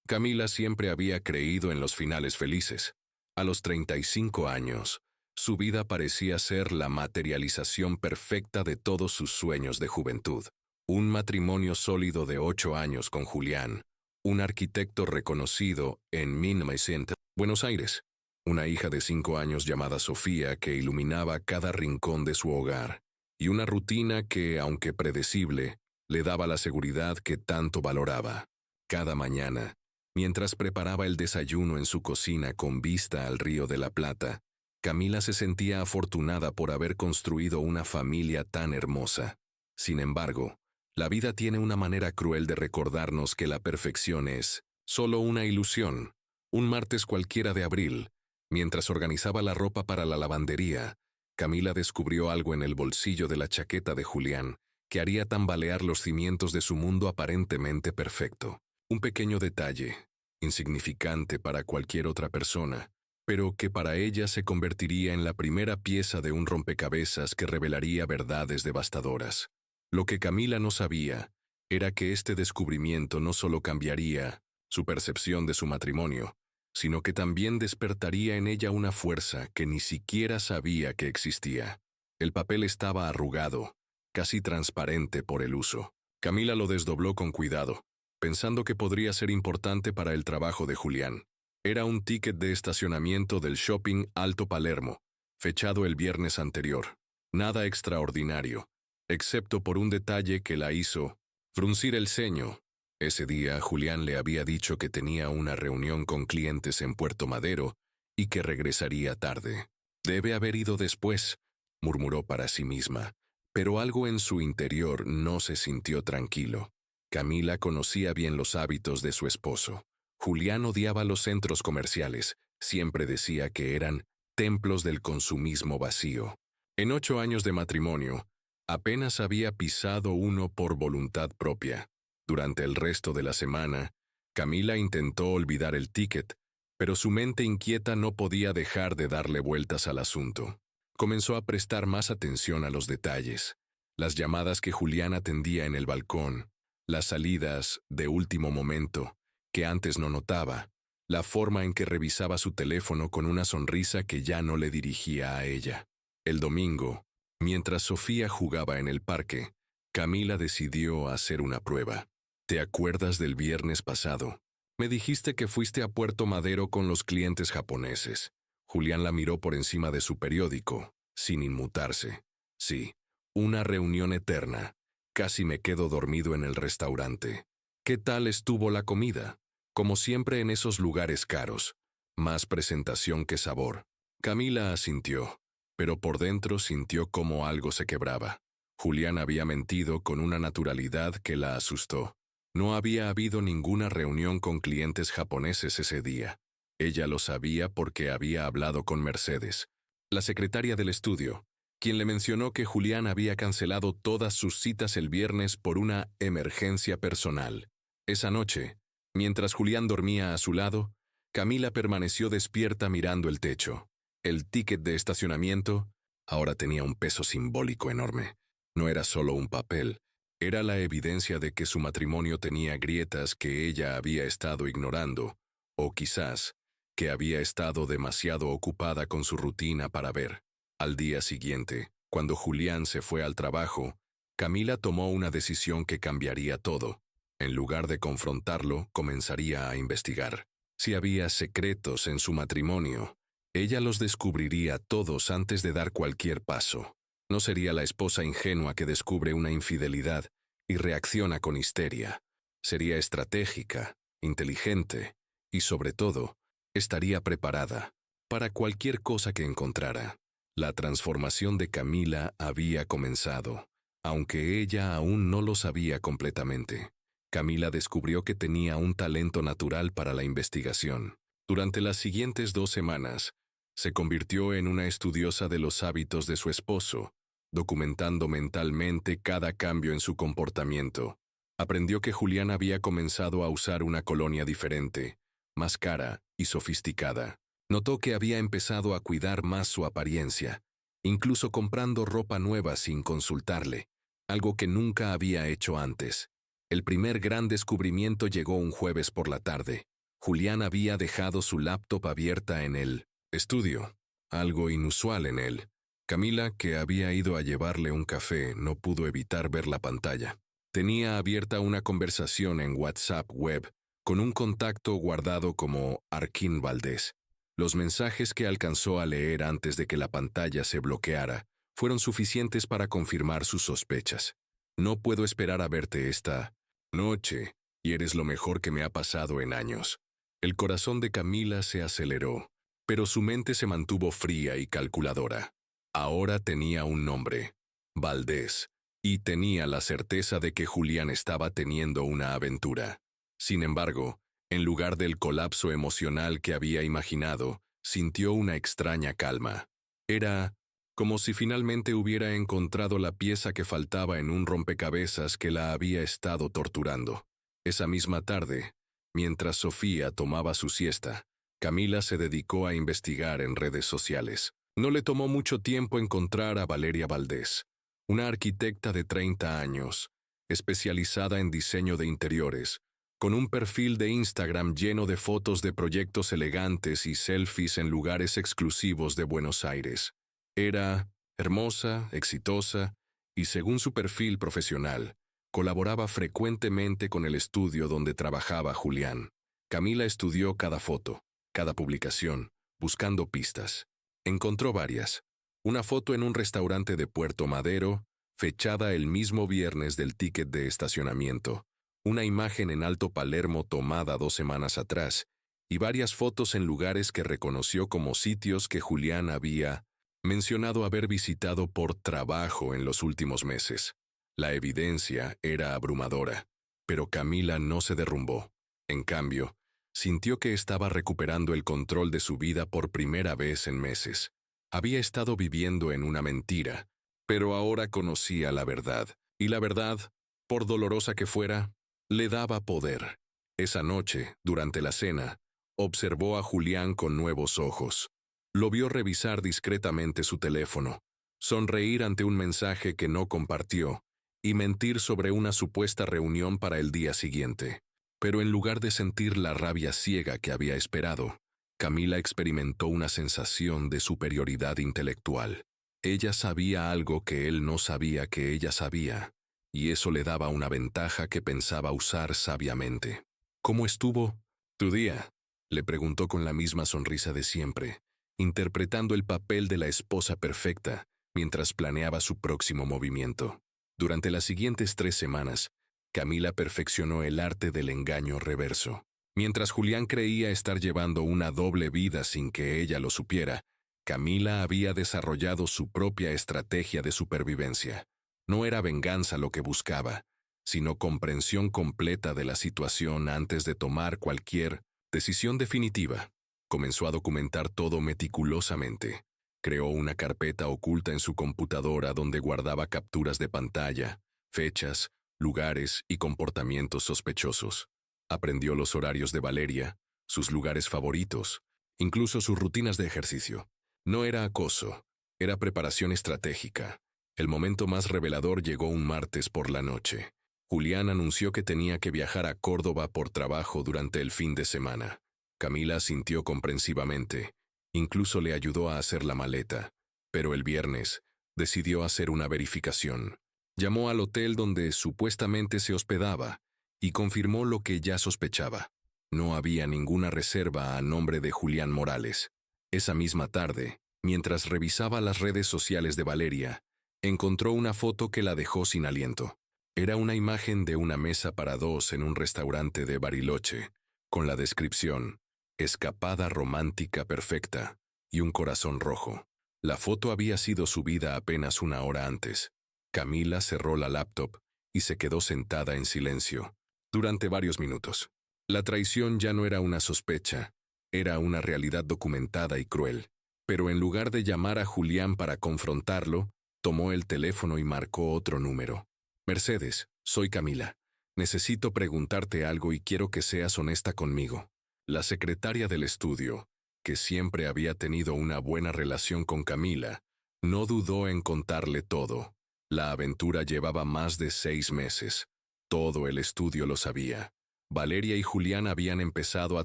Camila siempre había creído en los finales felices. A los 35 años, su vida parecía ser la materialización perfecta de todos sus sueños de juventud. Un matrimonio sólido de 8 años con Julián, un arquitecto reconocido en 1900, Buenos Aires, una hija de 5 años llamada Sofía que iluminaba cada rincón de su hogar, y una rutina que, aunque predecible, le daba la seguridad que tanto valoraba. Cada mañana, mientras preparaba el desayuno en su cocina con vista al Río de la Plata, Camila se sentía afortunada por haber construido una familia tan hermosa. Sin embargo, la vida tiene una manera cruel de recordarnos que la perfección es solo una ilusión. Un martes cualquiera de abril, mientras organizaba la ropa para la lavandería, Camila descubrió algo en el bolsillo de la chaqueta de Julián que haría tambalear los cimientos de su mundo aparentemente perfecto. Un pequeño detalle, insignificante para cualquier otra persona, pero que para ella se convertiría en la primera pieza de un rompecabezas que revelaría verdades devastadoras. Lo que Camila no sabía era que este descubrimiento no solo cambiaría su percepción de su matrimonio, sino que también despertaría en ella una fuerza que ni siquiera sabía que existía. El papel estaba arrugado, casi transparente por el uso. Camila lo desdobló con cuidado, pensando que podría ser importante para el trabajo de Julián. Era un ticket de estacionamiento del shopping Alto Palermo, fechado el viernes anterior. Nada extraordinario, excepto por un detalle que la hizo fruncir el ceño. Ese día Julián le había dicho que tenía una reunión con clientes en Puerto Madero y que regresaría tarde. Debe haber ido después, murmuró para sí misma, pero algo en su interior no se sintió tranquilo. Camila conocía bien los hábitos de su esposo. Julián odiaba los centros comerciales, siempre decía que eran templos del consumismo vacío. En 8 años de matrimonio, apenas había pisado uno por voluntad propia. Durante el resto de la semana, Camila intentó olvidar el ticket, pero su mente inquieta no podía dejar de darle vueltas al asunto. Comenzó a prestar más atención a los detalles, las llamadas que Julián atendía en el balcón, las salidas de último momento, que antes no notaba, la forma en que revisaba su teléfono con una sonrisa que ya no le dirigía a ella. El domingo, mientras Sofía jugaba en el parque, Camila decidió hacer una prueba. ¿Te acuerdas del viernes pasado? Me dijiste que fuiste a Puerto Madero con los clientes japoneses. Julián la miró por encima de su periódico, sin inmutarse. Sí, una reunión eterna. Casi me quedo dormido en el restaurante. ¿Qué tal estuvo la comida? Como siempre en esos lugares caros. Más presentación que sabor. Camila asintió, pero por dentro sintió como algo se quebraba. Julián había mentido con una naturalidad que la asustó. No había habido ninguna reunión con clientes japoneses ese día. Ella lo sabía porque había hablado con Mercedes, la secretaria del estudio, quien le mencionó que Julián había cancelado todas sus citas el viernes por una emergencia personal. Esa noche, mientras Julián dormía a su lado, Camila permaneció despierta mirando el techo. El ticket de estacionamiento ahora tenía un peso simbólico enorme. No era solo un papel, era la evidencia de que su matrimonio tenía grietas que ella había estado ignorando, o quizás que había estado demasiado ocupada con su rutina para ver. Al día siguiente, cuando Julián se fue al trabajo, Camila tomó una decisión que cambiaría todo. En lugar de confrontarlo, comenzaría a investigar. Si había secretos en su matrimonio, ella los descubriría todos antes de dar cualquier paso. No sería la esposa ingenua que descubre una infidelidad y reacciona con histeria. Sería estratégica, inteligente y, sobre todo, estaría preparada para cualquier cosa que encontrara. La transformación de Camila había comenzado, aunque ella aún no lo sabía completamente. Camila descubrió que tenía un talento natural para la investigación. Durante las siguientes 2 semanas, se convirtió en una estudiosa de los hábitos de su esposo, documentando mentalmente cada cambio en su comportamiento. Aprendió que Julián había comenzado a usar una colonia diferente, más cara y sofisticada. Notó que había empezado a cuidar más su apariencia, incluso comprando ropa nueva sin consultarle, algo que nunca había hecho antes. El primer gran descubrimiento llegó un jueves por la tarde. Julián había dejado su laptop abierta en el estudio, algo inusual en él. Camila, que había ido a llevarle un café, no pudo evitar ver la pantalla. Tenía abierta una conversación en WhatsApp web con un contacto guardado como Arkin Valdés. Los mensajes que alcanzó a leer antes de que la pantalla se bloqueara fueron suficientes para confirmar sus sospechas. No puedo esperar a verte esta noche, y eres lo mejor que me ha pasado en años. El corazón de Camila se aceleró, pero su mente se mantuvo fría y calculadora. Ahora tenía un nombre, Valdés, y tenía la certeza de que Julián estaba teniendo una aventura. Sin embargo, en lugar del colapso emocional que había imaginado, sintió una extraña calma. Era como si finalmente hubiera encontrado la pieza que faltaba en un rompecabezas que la había estado torturando. Esa misma tarde, mientras Sofía tomaba su siesta, Camila se dedicó a investigar en redes sociales. No le tomó mucho tiempo encontrar a Valeria Valdés, una arquitecta de 30 años, especializada en diseño de interiores, con un perfil de Instagram lleno de fotos de proyectos elegantes y selfies en lugares exclusivos de Buenos Aires. Era hermosa, exitosa y, según su perfil profesional, colaboraba frecuentemente con el estudio donde trabajaba Julián. Camila estudió cada foto, cada publicación, buscando pistas. Encontró varias. Una foto en un restaurante de Puerto Madero, fechada el mismo viernes del ticket de estacionamiento. Una imagen en Alto Palermo tomada 2 semanas atrás, y varias fotos en lugares que reconoció como sitios que Julián había mencionado haber visitado por trabajo en los últimos meses. La evidencia era abrumadora, pero Camila no se derrumbó. En cambio, sintió que estaba recuperando el control de su vida por primera vez en meses. Había estado viviendo en una mentira, pero ahora conocía la verdad, y la verdad, por dolorosa que fuera, le daba poder. Esa noche, durante la cena, observó a Julián con nuevos ojos. Lo vio revisar discretamente su teléfono, sonreír ante un mensaje que no compartió, y mentir sobre una supuesta reunión para el día siguiente. Pero en lugar de sentir la rabia ciega que había esperado, Camila experimentó una sensación de superioridad intelectual. Ella sabía algo que él no sabía que ella sabía, y eso le daba una ventaja que pensaba usar sabiamente. ¿Cómo estuvo tu día?, le preguntó con la misma sonrisa de siempre, interpretando el papel de la esposa perfecta mientras planeaba su próximo movimiento. Durante las siguientes 3 semanas, Camila perfeccionó el arte del engaño reverso. Mientras Julián creía estar llevando una doble vida sin que ella lo supiera, Camila había desarrollado su propia estrategia de supervivencia. No era venganza lo que buscaba, sino comprensión completa de la situación antes de tomar cualquier decisión definitiva. Comenzó a documentar todo meticulosamente. Creó una carpeta oculta en su computadora donde guardaba capturas de pantalla, fechas, lugares y comportamientos sospechosos. Aprendió los horarios de Valeria, sus lugares favoritos, incluso sus rutinas de ejercicio. No era acoso, era preparación estratégica. El momento más revelador llegó un martes por la noche. Julián anunció que tenía que viajar a Córdoba por trabajo durante el fin de semana. Camila asintió comprensivamente. Incluso le ayudó a hacer la maleta. Pero el viernes, decidió hacer una verificación. Llamó al hotel donde supuestamente se hospedaba y confirmó lo que ya sospechaba. No había ninguna reserva a nombre de Julián Morales. Esa misma tarde, mientras revisaba las redes sociales de Valeria, encontró una foto que la dejó sin aliento. Era una imagen de una mesa para 2 en un restaurante de Bariloche, con la descripción «Escapada romántica perfecta» y un corazón rojo. La foto había sido subida apenas 1 hora antes. Camila cerró la laptop y se quedó sentada en silencio, durante varios minutos. La traición ya no era una sospecha, era una realidad documentada y cruel. Pero en lugar de llamar a Julián para confrontarlo, tomó el teléfono y marcó otro número. «Mercedes, soy Camila. Necesito preguntarte algo y quiero que seas honesta conmigo». La secretaria del estudio, que siempre había tenido una buena relación con Camila, no dudó en contarle todo. La aventura llevaba más de 6 meses. Todo el estudio lo sabía. Valeria y Julián habían empezado a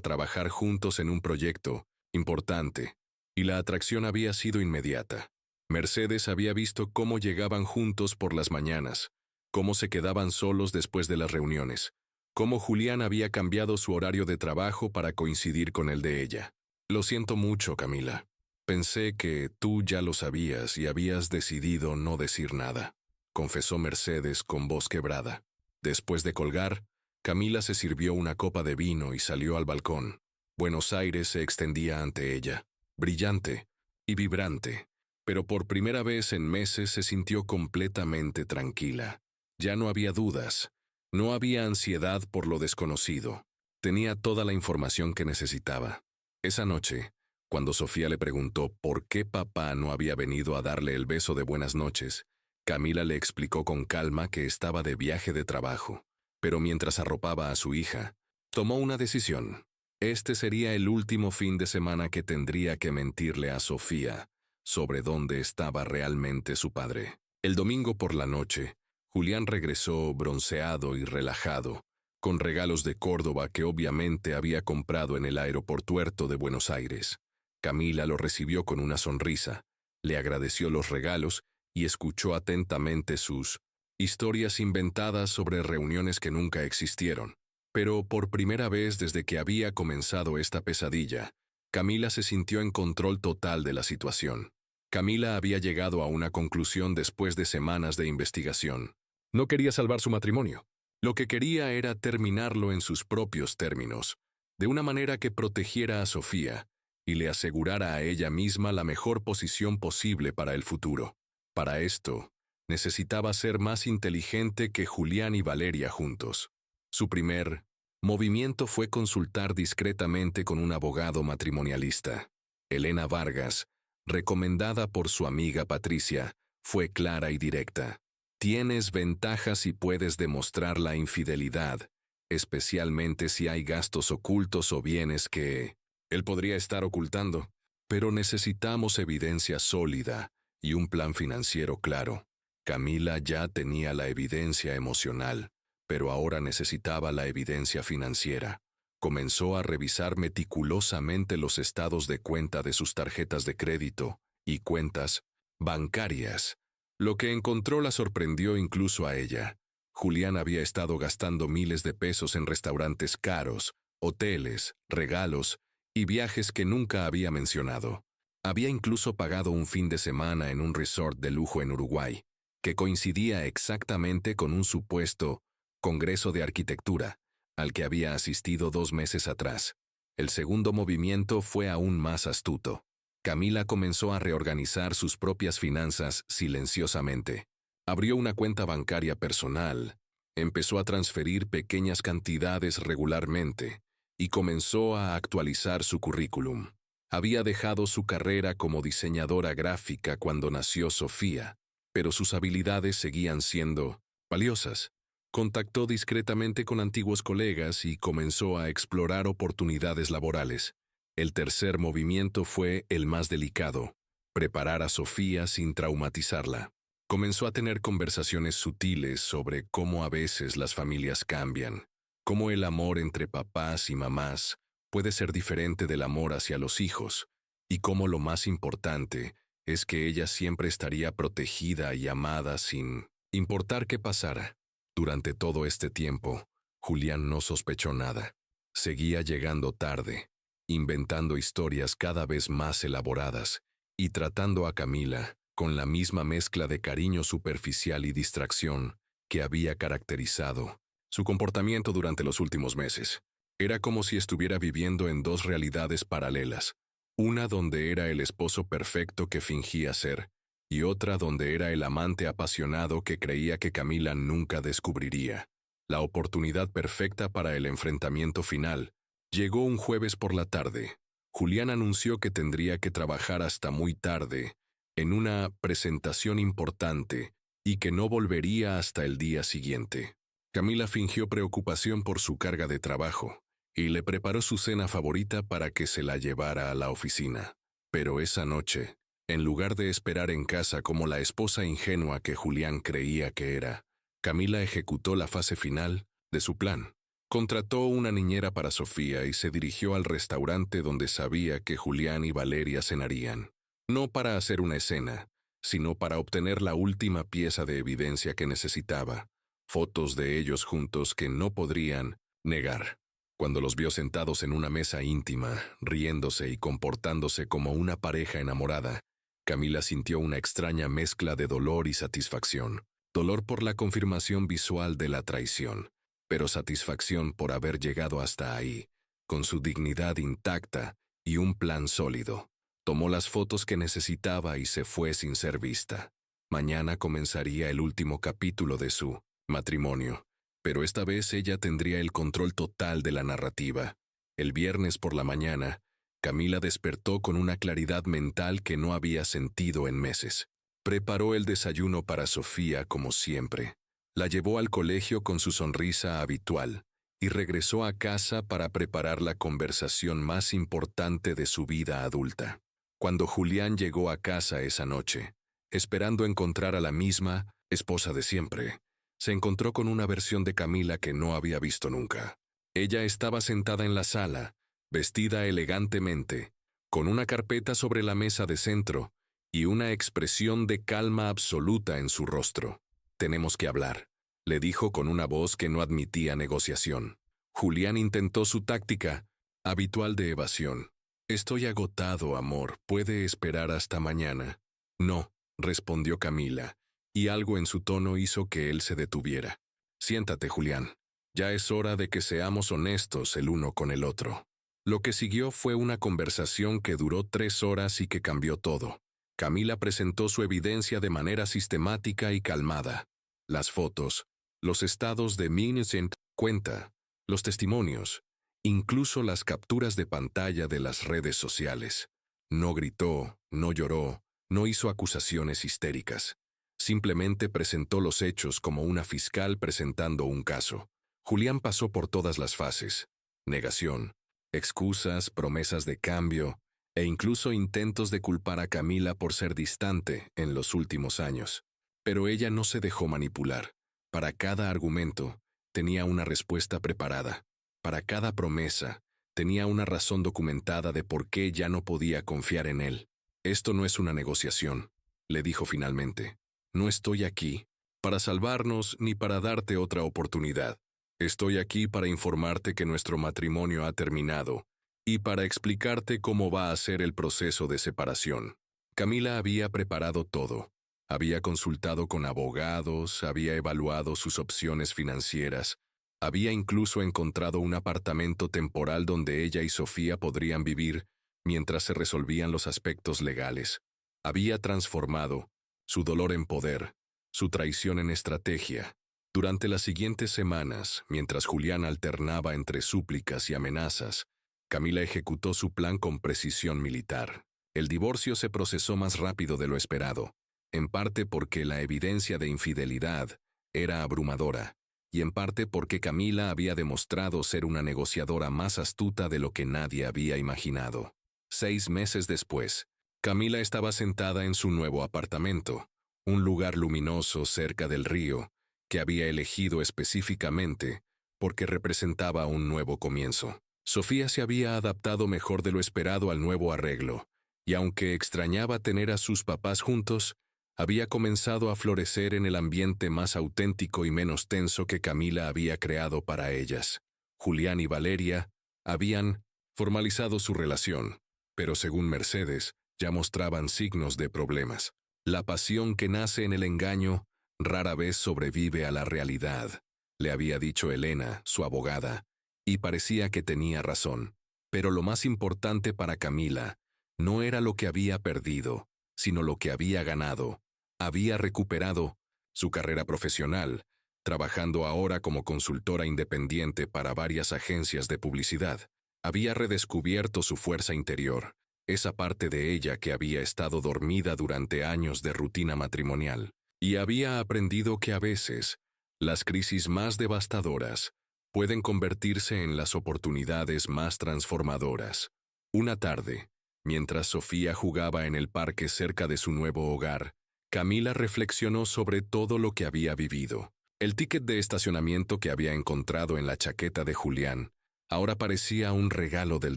trabajar juntos en un proyecto importante, y la atracción había sido inmediata. Mercedes había visto cómo llegaban juntos por las mañanas, cómo se quedaban solos después de las reuniones, cómo Julián había cambiado su horario de trabajo para coincidir con el de ella. Lo siento mucho, Camila. Pensé que tú ya lo sabías y habías decidido no decir nada, confesó Mercedes con voz quebrada. Después de colgar, Camila se sirvió una copa de vino y salió al balcón. Buenos Aires se extendía ante ella, brillante y vibrante, pero por primera vez en meses se sintió completamente tranquila. Ya no había dudas, no había ansiedad por lo desconocido. Tenía toda la información que necesitaba. Esa noche, cuando Sofía le preguntó por qué papá no había venido a darle el beso de buenas noches, Camila le explicó con calma que estaba de viaje de trabajo, pero mientras arropaba a su hija, tomó una decisión. Este sería el último fin de semana que tendría que mentirle a Sofía sobre dónde estaba realmente su padre. El domingo por la noche, Julián regresó bronceado y relajado, con regalos de Córdoba que obviamente había comprado en el aeroportuerto de Buenos Aires. Camila lo recibió con una sonrisa, le agradeció los regalos y escuchó atentamente sus historias inventadas sobre reuniones que nunca existieron. Pero por primera vez desde que había comenzado esta pesadilla, Camila se sintió en control total de la situación. Camila había llegado a una conclusión después de semanas de investigación. No quería salvar su matrimonio. Lo que quería era terminarlo en sus propios términos, de una manera que protegiera a Sofía y le asegurara a ella misma la mejor posición posible para el futuro. Para esto, necesitaba ser más inteligente que Julián y Valeria juntos. Su primer movimiento fue consultar discretamente con un abogado matrimonialista. Elena Vargas, recomendada por su amiga Patricia, fue clara y directa. Tienes ventajas si puedes demostrar la infidelidad, especialmente si hay gastos ocultos o bienes que él podría estar ocultando, pero necesitamos evidencia sólida y un plan financiero claro. Camila ya tenía la evidencia emocional, pero ahora necesitaba la evidencia financiera. Comenzó a revisar meticulosamente los estados de cuenta de sus tarjetas de crédito y cuentas bancarias. Lo que encontró la sorprendió incluso a ella. Julián había estado gastando miles de pesos en restaurantes caros, hoteles, regalos y viajes que nunca había mencionado. Había incluso pagado un fin de semana en un resort de lujo en Uruguay, que coincidía exactamente con un supuesto congreso de arquitectura, al que había asistido 2 meses atrás. El segundo movimiento fue aún más astuto. Camila comenzó a reorganizar sus propias finanzas silenciosamente. Abrió una cuenta bancaria personal, empezó a transferir pequeñas cantidades regularmente y comenzó a actualizar su currículum. Había dejado su carrera como diseñadora gráfica cuando nació Sofía, pero sus habilidades seguían siendo valiosas. Contactó discretamente con antiguos colegas y comenzó a explorar oportunidades laborales. El tercer movimiento fue el más delicado: preparar a Sofía sin traumatizarla. Comenzó a tener conversaciones sutiles sobre cómo a veces las familias cambian, cómo el amor entre papás y mamás puede ser diferente del amor hacia los hijos, y cómo lo más importante es que ella siempre estaría protegida y amada sin importar qué pasara. Durante todo este tiempo, Julián no sospechó nada. Seguía llegando tarde, inventando historias cada vez más elaboradas y tratando a Camila con la misma mezcla de cariño superficial y distracción que había caracterizado su comportamiento durante los últimos meses. Era como si estuviera viviendo en 2 realidades paralelas, una donde era el esposo perfecto que fingía ser, y otra donde era el amante apasionado que creía que Camila nunca descubriría. La oportunidad perfecta para el enfrentamiento final llegó un jueves por la tarde. Julián anunció que tendría que trabajar hasta muy tarde en una presentación importante y que no volvería hasta el día siguiente. Camila fingió preocupación por su carga de trabajo y le preparó su cena favorita para que se la llevara a la oficina. Pero esa noche, en lugar de esperar en casa como la esposa ingenua que Julián creía que era, Camila ejecutó la fase final de su plan. Contrató una niñera para Sofía y se dirigió al restaurante donde sabía que Julián y Valeria cenarían. No para hacer una escena, sino para obtener la última pieza de evidencia que necesitaba, fotos de ellos juntos que no podrían negar. Cuando los vio sentados en una mesa íntima, riéndose y comportándose como una pareja enamorada, Camila sintió una extraña mezcla de dolor y satisfacción. Dolor por la confirmación visual de la traición, pero satisfacción por haber llegado hasta ahí, con su dignidad intacta y un plan sólido. Tomó las fotos que necesitaba y se fue sin ser vista. Mañana comenzaría el último capítulo de su matrimonio, pero esta vez ella tendría el control total de la narrativa. El viernes por la mañana, Camila despertó con una claridad mental que no había sentido en meses. Preparó el desayuno para Sofía como siempre. La llevó al colegio con su sonrisa habitual y regresó a casa para preparar la conversación más importante de su vida adulta. Cuando Julián llegó a casa esa noche, esperando encontrar a la misma esposa de siempre, se encontró con una versión de Camila que no había visto nunca. Ella estaba sentada en la sala, vestida elegantemente, con una carpeta sobre la mesa de centro y una expresión de calma absoluta en su rostro. «Tenemos que hablar», le dijo con una voz que no admitía negociación. Julián intentó su táctica habitual de evasión. «Estoy agotado, amor. ¿Puede esperar hasta mañana?» «No», respondió Camila, y algo en su tono hizo que él se detuviera. «Siéntate, Julián. Ya es hora de que seamos honestos el uno con el otro». Lo que siguió fue una conversación que duró 3 horas y que cambió todo. Camila presentó su evidencia de manera sistemática y calmada. Las fotos, los estados de Innocent cuenta, los testimonios, incluso las capturas de pantalla de las redes sociales. No gritó, no lloró, no hizo acusaciones histéricas. Simplemente presentó los hechos como una fiscal presentando un caso. Julián pasó por todas las fases: negación, excusas, promesas de cambio, e incluso intentos de culpar a Camila por ser distante en los últimos años. Pero ella no se dejó manipular. Para cada argumento, tenía una respuesta preparada. Para cada promesa, tenía una razón documentada de por qué ya no podía confiar en él. «Esto no es una negociación», le dijo finalmente. «No estoy aquí para salvarnos ni para darte otra oportunidad. Estoy aquí para informarte que nuestro matrimonio ha terminado y para explicarte cómo va a ser el proceso de separación». Camila había preparado todo. Había consultado con abogados, había evaluado sus opciones financieras, había incluso encontrado un apartamento temporal donde ella y Sofía podrían vivir mientras se resolvían los aspectos legales. Había transformado su dolor en poder, su traición en estrategia. Durante las siguientes semanas, mientras Julián alternaba entre súplicas y amenazas, Camila ejecutó su plan con precisión militar. El divorcio se procesó más rápido de lo esperado, en parte porque la evidencia de infidelidad era abrumadora, y en parte porque Camila había demostrado ser una negociadora más astuta de lo que nadie había imaginado. 6 meses después, Camila estaba sentada en su nuevo apartamento, un lugar luminoso cerca del río, que había elegido específicamente porque representaba un nuevo comienzo. Sofía se había adaptado mejor de lo esperado al nuevo arreglo, y aunque extrañaba tener a sus papás juntos, había comenzado a florecer en el ambiente más auténtico y menos tenso que Camila había creado para ellas. Julián y Valeria habían formalizado su relación, pero según Mercedes, ya mostraban signos de problemas. La pasión que nace en el engaño rara vez sobrevive a la realidad, le había dicho Elena, su abogada, y parecía que tenía razón. Pero lo más importante para Camila no era lo que había perdido, sino lo que había ganado. Había recuperado su carrera profesional, trabajando ahora como consultora independiente para varias agencias de publicidad. Había redescubierto su fuerza interior, esa parte de ella que había estado dormida durante años de rutina matrimonial, y había aprendido que a veces las crisis más devastadoras pueden convertirse en las oportunidades más transformadoras. Una tarde, mientras Sofía jugaba en el parque cerca de su nuevo hogar, Camila reflexionó sobre todo lo que había vivido. El ticket de estacionamiento que había encontrado en la chaqueta de Julián ahora parecía un regalo del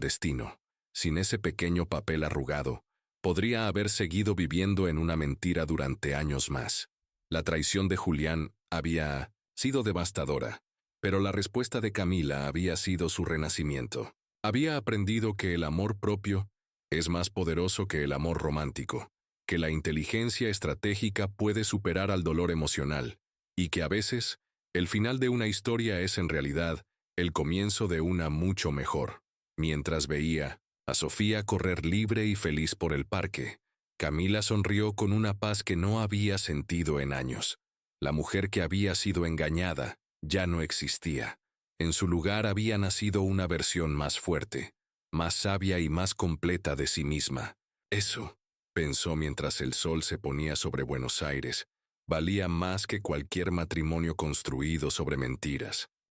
destino. Sin ese pequeño papel arrugado, podría haber seguido viviendo en una mentira durante años más. La traición de Julián había sido devastadora, pero la respuesta de Camila había sido su renacimiento. Había aprendido que el amor propio es más poderoso que el amor romántico, que la inteligencia estratégica puede superar al dolor emocional, y que a veces, el final de una historia es en realidad el comienzo de una mucho mejor. Mientras veía a Sofía correr libre y feliz por el parque, Camila sonrió con una paz que no había sentido en años. La mujer que había sido engañada ya no existía. En su lugar había nacido una versión más fuerte, más sabia y más completa de sí misma. Eso, pensó mientras el sol se ponía sobre Buenos Aires, valía más que cualquier matrimonio construido sobre mentiras.